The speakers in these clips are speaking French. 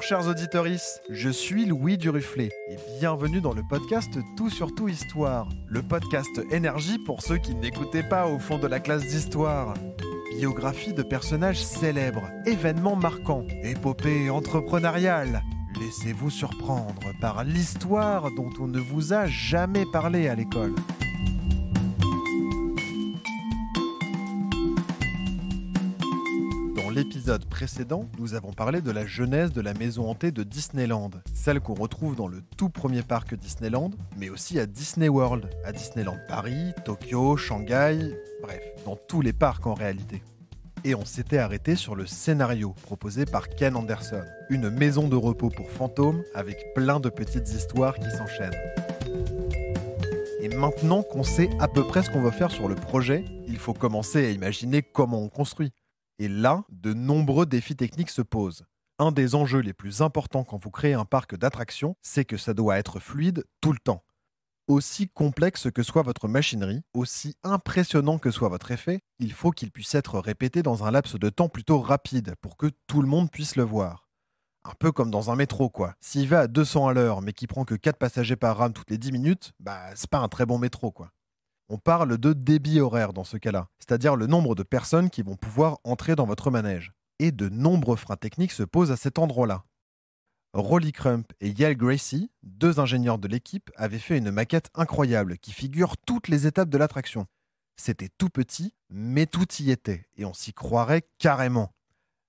Bonjour chers auditorices, je suis Louis Duruflé et bienvenue dans le podcast Tout sur Tout Histoire, le podcast énergie pour ceux qui n'écoutaient pas au fond de la classe d'histoire. Biographie de personnages célèbres, événements marquants, épopées entrepreneuriales. Laissez-vous surprendre par l'histoire dont on ne vous a jamais parlé à l'école. Dans l'épisode précédent, nous avons parlé de la genèse de la maison hantée de Disneyland, celle qu'on retrouve dans le tout premier parc Disneyland, mais aussi à Disney World, à Disneyland Paris, Tokyo, Shanghai, bref, dans tous les parcs en réalité. Et on s'était arrêté sur le scénario proposé par Ken Anderson, une maison de repos pour fantômes avec plein de petites histoires qui s'enchaînent. Et maintenant qu'on sait à peu près ce qu'on veut faire sur le projet, il faut commencer à imaginer comment on construit. Et là, de nombreux défis techniques se posent. Un des enjeux les plus importants quand vous créez un parc d'attractions, c'est que ça doit être fluide tout le temps. Aussi complexe que soit votre machinerie, aussi impressionnant que soit votre effet, il faut qu'il puisse être répété dans un laps de temps plutôt rapide pour que tout le monde puisse le voir. Un peu comme dans un métro quoi. S'il va à 200 à l'heure mais qu'il prend que 4 passagers par rame toutes les 10 minutes, c'est pas un très bon métro quoi. On parle de débit horaire dans ce cas-là, c'est-à-dire le nombre de personnes qui vont pouvoir entrer dans votre manège. Et de nombreux freins techniques se posent à cet endroit-là. Rolly Crump et Yale Gracie, deux ingénieurs de l'équipe, avaient fait une maquette incroyable qui figure toutes les étapes de l'attraction. C'était tout petit, mais tout y était, et on s'y croirait carrément.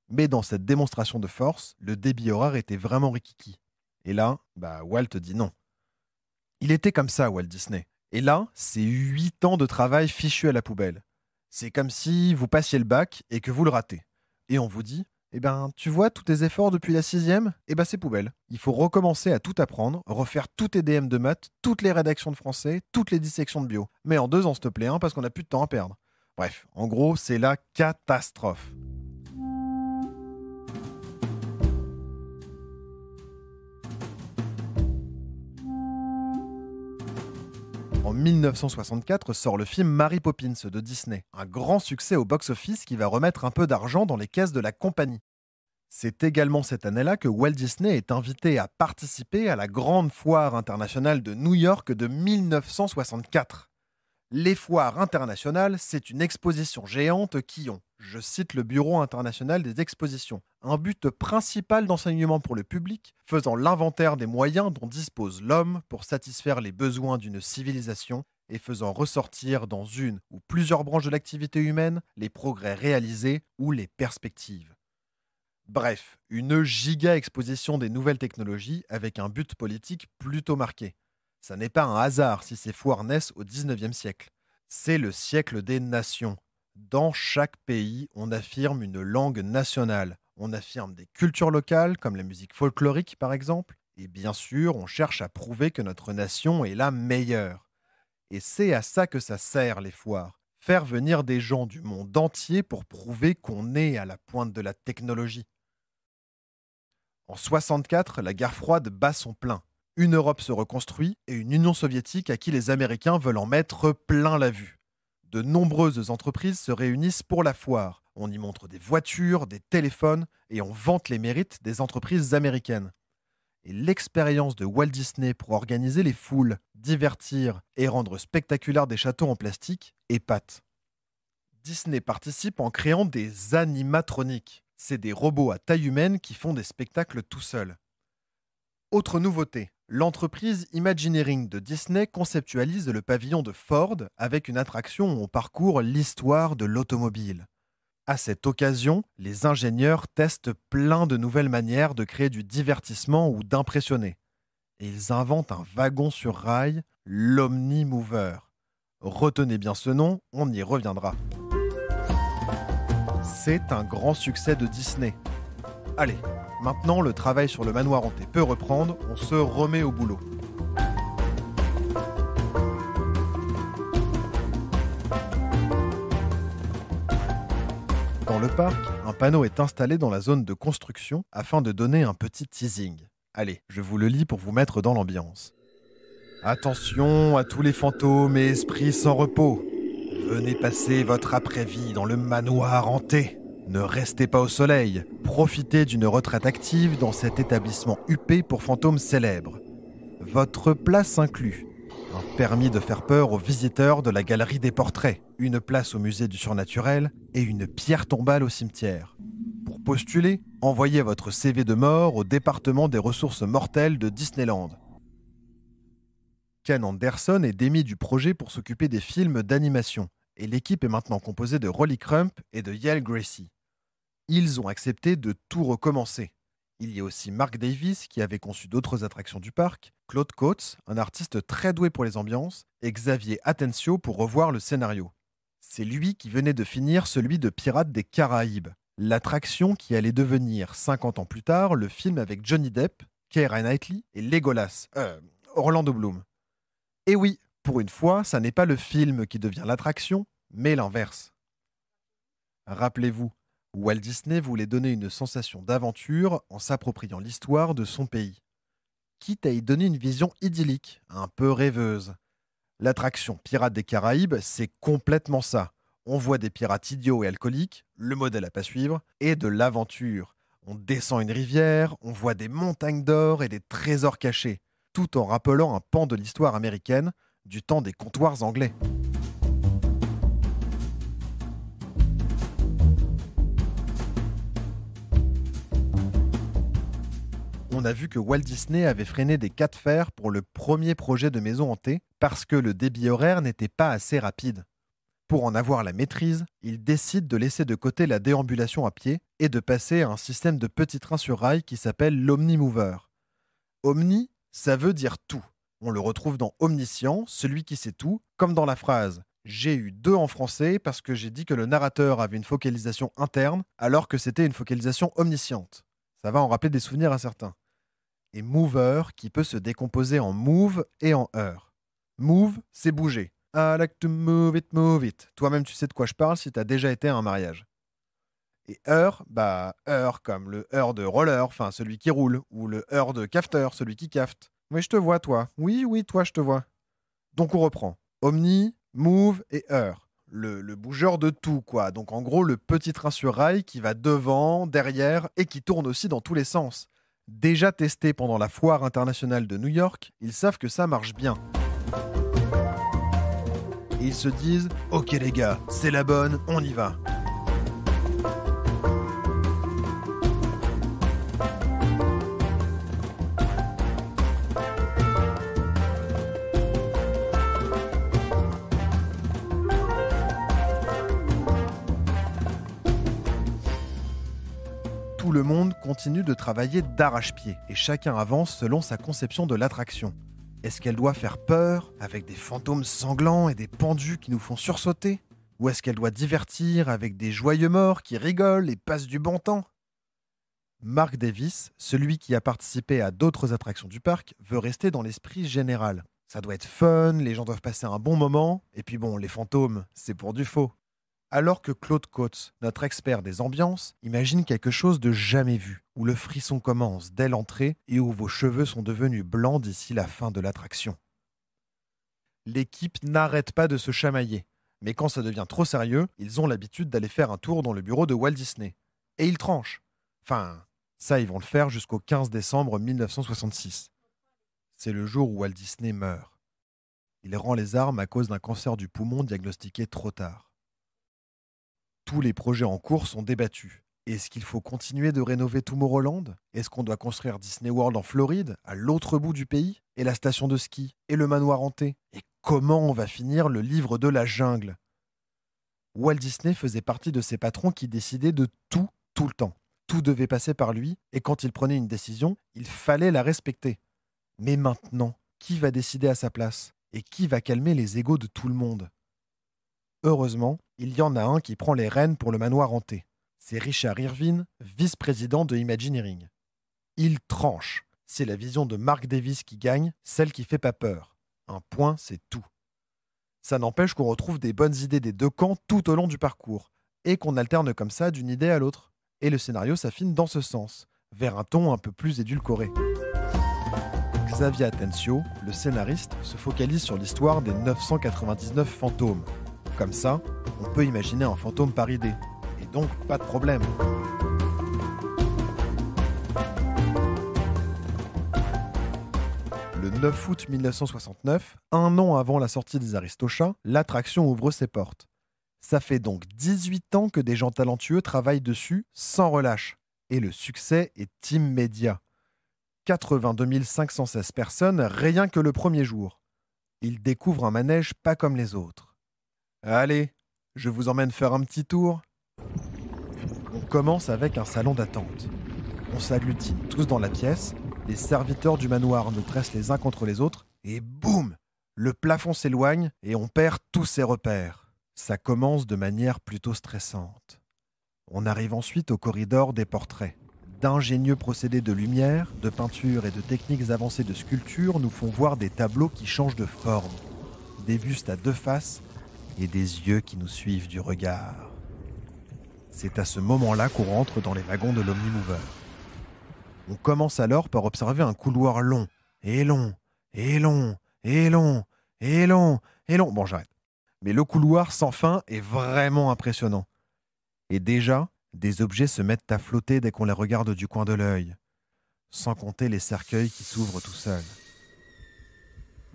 Mais dans cette démonstration de force, le débit horaire était vraiment rikiki. Et là, Walt dit non. Il était comme ça, Walt Disney. Et là, c'est 8 ans de travail fichu à la poubelle. C'est comme si vous passiez le bac et que vous le ratez. Et on vous dit, tu vois tous tes efforts depuis la 6e, c'est poubelle. Il faut recommencer à tout apprendre, refaire tous tes DM de maths, toutes les rédactions de français, toutes les dissections de bio. Mais en 2 ans, s'il te plaît, parce qu'on n'a plus de temps à perdre. Bref, en gros, c'est la catastrophe. En 1964 sort le film Mary Poppins de Disney, un grand succès au box-office qui va remettre un peu d'argent dans les caisses de la compagnie. C'est également cette année-là que Walt Disney est invité à participer à la grande foire internationale de New York de 1964. Les foires internationales, c'est une exposition géante qui ont, je cite le Bureau international des expositions, un but principal d'enseignement pour le public, faisant l'inventaire des moyens dont dispose l'homme pour satisfaire les besoins d'une civilisation et faisant ressortir dans une ou plusieurs branches de l'activité humaine les progrès réalisés ou les perspectives. Bref, une giga-exposition des nouvelles technologies avec un but politique plutôt marqué. Ça n'est pas un hasard si ces foires naissent au XIXe siècle. C'est le siècle des nations. Dans chaque pays, on affirme une langue nationale. On affirme des cultures locales, comme la musique folklorique par exemple. Et bien sûr, on cherche à prouver que notre nation est la meilleure. Et c'est à ça que ça sert, les foires. Faire venir des gens du monde entier pour prouver qu'on est à la pointe de la technologie. En 1964, la guerre froide bat son plein. Une Europe se reconstruit et une Union soviétique à qui les Américains veulent en mettre plein la vue. De nombreuses entreprises se réunissent pour la foire. On y montre des voitures, des téléphones et on vante les mérites des entreprises américaines. Et l'expérience de Walt Disney pour organiser les foules, divertir et rendre spectaculaires des châteaux en plastique épate. Disney participe en créant des animatroniques. C'est des robots à taille humaine qui font des spectacles tout seuls. Autre nouveauté, l'entreprise Imagineering de Disney conceptualise le pavillon de Ford avec une attraction où on parcourt l'histoire de l'automobile. À cette occasion, les ingénieurs testent plein de nouvelles manières de créer du divertissement ou d'impressionner. Et ils inventent un wagon sur rail, l'Omnimover. Retenez bien ce nom, on y reviendra. C'est un grand succès de Disney. Allez, maintenant le travail sur le manoir hanté peut reprendre, on se remet au boulot. Dans le parc, un panneau est installé dans la zone de construction afin de donner un petit teasing. Allez, je vous le lis pour vous mettre dans l'ambiance. Attention à tous les fantômes et esprits sans repos. Venez passer votre après-vie dans le manoir hanté. Ne restez pas au soleil. Profitez d'une retraite active dans cet établissement huppé pour fantômes célèbres. Votre place inclut un permis de faire peur aux visiteurs de la galerie des portraits, une place au musée du surnaturel et une pierre tombale au cimetière. Pour postuler, envoyez votre CV de mort au département des ressources mortelles de Disneyland. Ken Anderson est démis du projet pour s'occuper des films d'animation, et l'équipe est maintenant composée de Rolly Crump et de Yael Gracie. Ils ont accepté de tout recommencer. Il y a aussi Mark Davis qui avait conçu d'autres attractions du parc, Claude Coates, un artiste très doué pour les ambiances, et Xavier Atencio pour revoir le scénario. C'est lui qui venait de finir celui de Pirates des Caraïbes, l'attraction qui allait devenir 50 ans plus tard le film avec Johnny Depp, Keira Knightley et Legolas, Orlando Bloom. Et oui, pour une fois, ça n'est pas le film qui devient l'attraction, mais l'inverse. Rappelez-vous, Walt Disney voulait donner une sensation d'aventure en s'appropriant l'histoire de son pays. Quitte à y donner une vision idyllique, un peu rêveuse. L'attraction Pirates des Caraïbes, c'est complètement ça. On voit des pirates idiots et alcooliques, le modèle à pas suivre, et de l'aventure. On descend une rivière, on voit des montagnes d'or et des trésors cachés, tout en rappelant un pan de l'histoire américaine du temps des comptoirs anglais. On a vu que Walt Disney avait freiné des cas de fer pour le premier projet de maison hantée parce que le débit horaire n'était pas assez rapide. Pour en avoir la maîtrise, il décide de laisser de côté la déambulation à pied et de passer à un système de petits trains sur rail qui s'appelle l'Omnimover. Omni, ça veut dire tout. On le retrouve dans Omniscient, celui qui sait tout, comme dans la phrase « J'ai eu 2 en français parce que j'ai dit que le narrateur avait une focalisation interne alors que c'était une focalisation omnisciente. » Ça va en rappeler des souvenirs à certains. Et mover qui peut se décomposer en move et en heure. Move, c'est bouger. I like to move it, move it. Toi-même, tu sais de quoi je parle si tu as déjà été à un mariage. Et heure, heure comme le heure de roller, enfin celui qui roule, ou le heure de cafeteur, celui qui cafte. Oui, je te vois, toi. Oui, toi, je te vois. Donc on reprend. Omni, move et heure. Le bougeur de tout, quoi. Donc en gros, le petit train sur rail qui va devant, derrière et qui tourne aussi dans tous les sens. Déjà testé pendant la foire internationale de New York, ils savent que ça marche bien. Et ils se disent « Ok les gars, c'est la bonne, on y va ». Tout le monde continue de travailler d'arrache-pied et chacun avance selon sa conception de l'attraction. Est-ce qu'elle doit faire peur, avec des fantômes sanglants et des pendus qui nous font sursauter ? Ou est-ce qu'elle doit divertir avec des joyeux morts qui rigolent et passent du bon temps ? Mark Davis, celui qui a participé à d'autres attractions du parc, veut rester dans l'esprit général. Ça doit être fun, les gens doivent passer un bon moment, et puis bon, les fantômes, c'est pour du faux. Alors que Claude Coates, notre expert des ambiances, imagine quelque chose de jamais vu, où le frisson commence dès l'entrée et où vos cheveux sont devenus blancs d'ici la fin de l'attraction. L'équipe n'arrête pas de se chamailler, mais quand ça devient trop sérieux, ils ont l'habitude d'aller faire un tour dans le bureau de Walt Disney. Et ils tranchent. Enfin, ça ils vont le faire jusqu'au 15 décembre 1966. C'est le jour où Walt Disney meurt. Il rend les armes à cause d'un cancer du poumon diagnostiqué trop tard. Tous les projets en cours sont débattus. Est-ce qu'il faut continuer de rénover Tomorrowland ? Est-ce qu'on doit construire Disney World en Floride, à l'autre bout du pays ? Et la station de ski ? Et le manoir hanté ? Et comment on va finir le livre de la jungle ? Walt Disney faisait partie de ces patrons qui décidaient de tout, tout le temps. Tout devait passer par lui, et quand il prenait une décision, il fallait la respecter. Mais maintenant, qui va décider à sa place ? Et qui va calmer les égos de tout le monde ? Heureusement, il y en a un qui prend les rênes pour le manoir hanté. C'est Richard Irvin, vice-président de Imagineering. Il tranche. C'est la vision de Mark Davis qui gagne, celle qui fait pas peur. Un point, c'est tout. Ça n'empêche qu'on retrouve des bonnes idées des deux camps tout au long du parcours, et qu'on alterne comme ça d'une idée à l'autre. Et le scénario s'affine dans ce sens, vers un ton un peu plus édulcoré. Xavier Atencio, le scénariste, se focalise sur l'histoire des 999 fantômes. Comme ça, on peut imaginer un fantôme par idée. Et donc, pas de problème. Le 9 août 1969, un an avant la sortie des Aristochats, l'attraction ouvre ses portes. Ça fait donc 18 ans que des gens talentueux travaillent dessus sans relâche. Et le succès est immédiat. 82 516 personnes rien que le premier jour. Ils découvrent un manège pas comme les autres. Allez, je vous emmène faire un petit tour. On commence avec un salon d'attente. On s'agglutine tous dans la pièce, les serviteurs du manoir nous dressent les uns contre les autres, et boum! Le plafond s'éloigne et on perd tous ses repères. Ça commence de manière plutôt stressante. On arrive ensuite au corridor des portraits. D'ingénieux procédés de lumière, de peinture et de techniques avancées de sculpture nous font voir des tableaux qui changent de forme, des bustes à deux faces et des yeux qui nous suivent du regard. C'est à ce moment-là qu'on rentre dans les wagons de l'Omnimover. On commence alors par observer un couloir long, et long, et long, et long, et long, et long. Bon, j'arrête. Mais le couloir sans fin est vraiment impressionnant. Et déjà, des objets se mettent à flotter dès qu'on les regarde du coin de l'œil, sans compter les cercueils qui s'ouvrent tout seuls.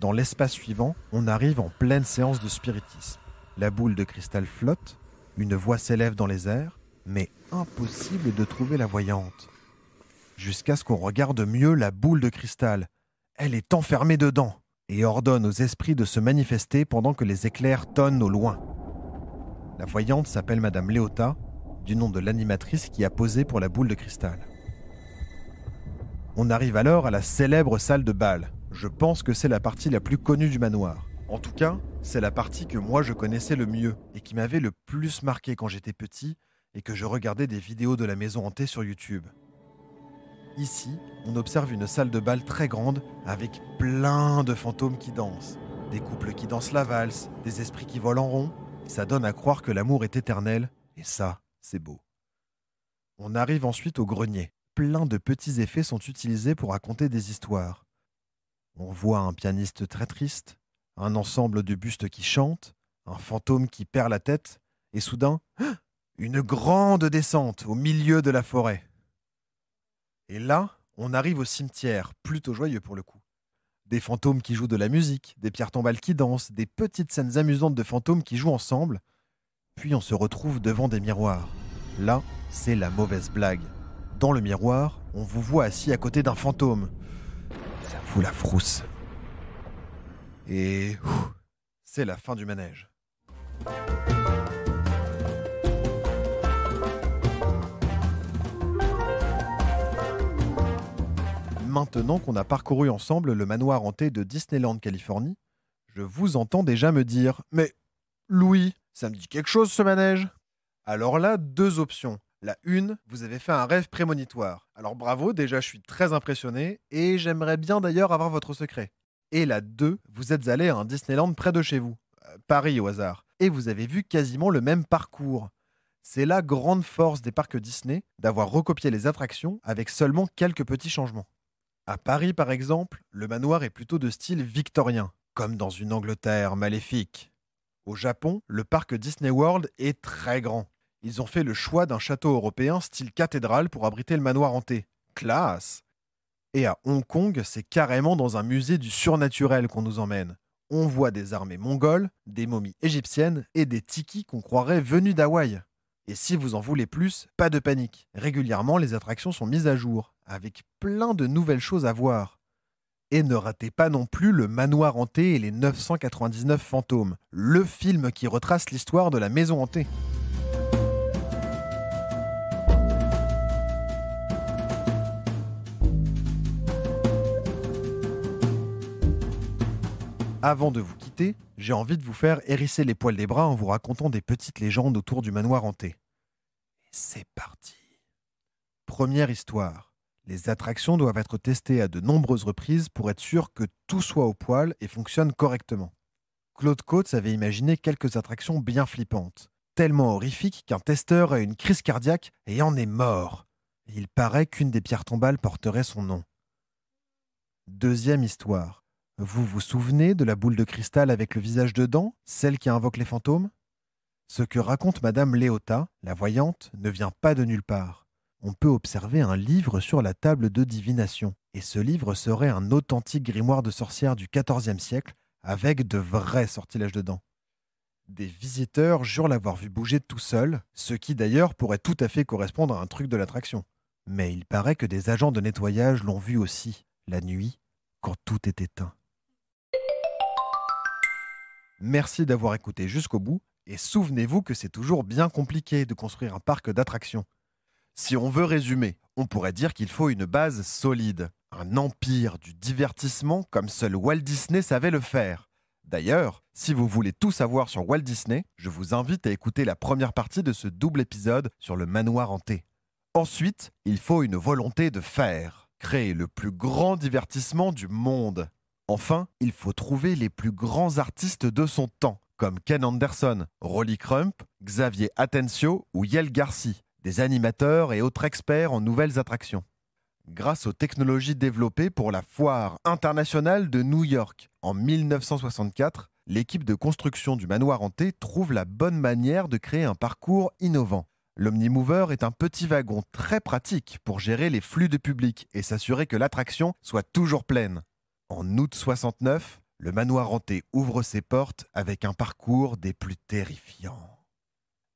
Dans l'espace suivant, on arrive en pleine séance de spiritisme. La boule de cristal flotte, une voix s'élève dans les airs, mais impossible de trouver la voyante. Jusqu'à ce qu'on regarde mieux la boule de cristal. Elle est enfermée dedans et ordonne aux esprits de se manifester pendant que les éclairs tonnent au loin. La voyante s'appelle Madame Léota, du nom de l'animatrice qui a posé pour la boule de cristal. On arrive alors à la célèbre salle de bal. Je pense que c'est la partie la plus connue du manoir. En tout cas, c'est la partie que moi je connaissais le mieux et qui m'avait le plus marqué quand j'étais petit et que je regardais des vidéos de la maison hantée sur YouTube. Ici, on observe une salle de bal très grande avec plein de fantômes qui dansent. Des couples qui dansent la valse, des esprits qui volent en rond. Ça donne à croire que l'amour est éternel et ça, c'est beau. On arrive ensuite au grenier. Plein de petits effets sont utilisés pour raconter des histoires. On voit un pianiste très triste, un ensemble de bustes qui chantent, un fantôme qui perd la tête, et soudain, une grande descente au milieu de la forêt. Et là, on arrive au cimetière, plutôt joyeux pour le coup. Des fantômes qui jouent de la musique, des pierres tombales qui dansent, des petites scènes amusantes de fantômes qui jouent ensemble. Puis on se retrouve devant des miroirs. Là, c'est la mauvaise blague. Dans le miroir, on vous voit assis à côté d'un fantôme. Ça fout la frousse. Et c'est la fin du manège. Maintenant qu'on a parcouru ensemble le manoir hanté de Disneyland, Californie, je vous entends déjà me dire « Mais Louis, ça me dit quelque chose ce manège ?» Alors là, deux options. La une, vous avez fait un rêve prémonitoire. Alors bravo, déjà je suis très impressionné et j'aimerais bien d'ailleurs avoir votre secret. Et la 2, vous êtes allé à un Disneyland près de chez vous, Paris au hasard, et vous avez vu quasiment le même parcours. C'est la grande force des parcs Disney d'avoir recopié les attractions avec seulement quelques petits changements. À Paris par exemple, le manoir est plutôt de style victorien, comme dans une Angleterre maléfique. Au Japon, le parc Disney World est très grand. Ils ont fait le choix d'un château européen style cathédrale pour abriter le manoir hanté. Classe! Et à Hong Kong, c'est carrément dans un musée du surnaturel qu'on nous emmène. On voit des armées mongoles, des momies égyptiennes et des tikis qu'on croirait venus d'Hawaï. Et si vous en voulez plus, pas de panique. Régulièrement, les attractions sont mises à jour, avec plein de nouvelles choses à voir. Et ne ratez pas non plus le manoir hanté et les 999 fantômes, le film qui retrace l'histoire de la maison hantée. Avant de vous quitter, j'ai envie de vous faire hérisser les poils des bras en vous racontant des petites légendes autour du manoir hanté. Et c'est parti. Première histoire. Les attractions doivent être testées à de nombreuses reprises pour être sûr que tout soit au poil et fonctionne correctement. Claude Coates avait imaginé quelques attractions bien flippantes, tellement horrifiques qu'un testeur a eu une crise cardiaque et en est mort. Et il paraît qu'une des pierres tombales porterait son nom. Deuxième histoire. Vous vous souvenez de la boule de cristal avec le visage dedans, celle qui invoque les fantômes ? Ce que raconte Madame Léota, la voyante, ne vient pas de nulle part. on peut observer un livre sur la table de divination. Et ce livre serait un authentique grimoire de sorcière du XIVe siècle avec de vrais sortilèges dedans. Des visiteurs jurent l'avoir vu bouger tout seul, ce qui d'ailleurs pourrait tout à fait correspondre à un truc de l'attraction. Mais il paraît que des agents de nettoyage l'ont vu aussi, la nuit, quand tout est éteint. Merci d'avoir écouté jusqu'au bout, et souvenez-vous que c'est toujours bien compliqué de construire un parc d'attractions. Si on veut résumer, on pourrait dire qu'il faut une base solide, un empire du divertissement comme seul Walt Disney savait le faire. D'ailleurs, si vous voulez tout savoir sur Walt Disney, je vous invite à écouter la première partie de ce double épisode sur le manoir hanté. Ensuite, il faut une volonté de faire, créer le plus grand divertissement du monde. Enfin, il faut trouver les plus grands artistes de son temps, comme Ken Anderson, Rolly Crump, Xavier Atencio ou Yael Garci, des animateurs et autres experts en nouvelles attractions. Grâce aux technologies développées pour la Foire internationale de New York en 1964, l'équipe de construction du manoir hanté trouve la bonne manière de créer un parcours innovant. L'Omnimover est un petit wagon très pratique pour gérer les flux de public et s'assurer que l'attraction soit toujours pleine. En août 69, le manoir hanté ouvre ses portes avec un parcours des plus terrifiants.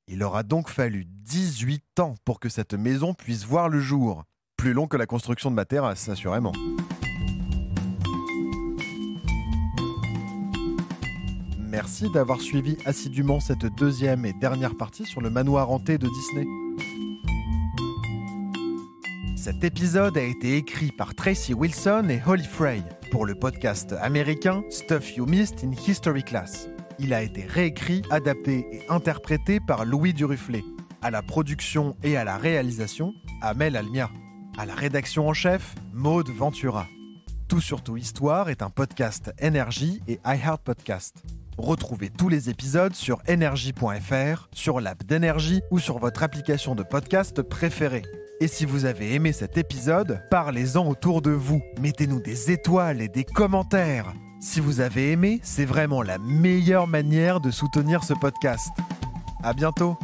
Il aura donc fallu 18 ans pour que cette maison puisse voir le jour. Plus long que la construction de ma terrasse, assurément. Merci d'avoir suivi assidûment cette deuxième et dernière partie sur le manoir hanté de Disney. Cet épisode a été écrit par Tracy Wilson et Holly Frey pour le podcast américain Stuff You Missed in History Class. Il a été réécrit, adapté et interprété par Louis Duruflé. À la production et à la réalisation, Amel Almia. À la rédaction en chef, Maude Ventura. Tout sur tout Histoire est un podcast Énergie et iHeart Podcast. Retrouvez tous les épisodes sur energie.fr, sur l'app d'Énergie ou sur votre application de podcast préférée. Et si vous avez aimé cet épisode, parlez-en autour de vous. Mettez-nous des étoiles et des commentaires. Si vous avez aimé, c'est vraiment la meilleure manière de soutenir ce podcast. À bientôt.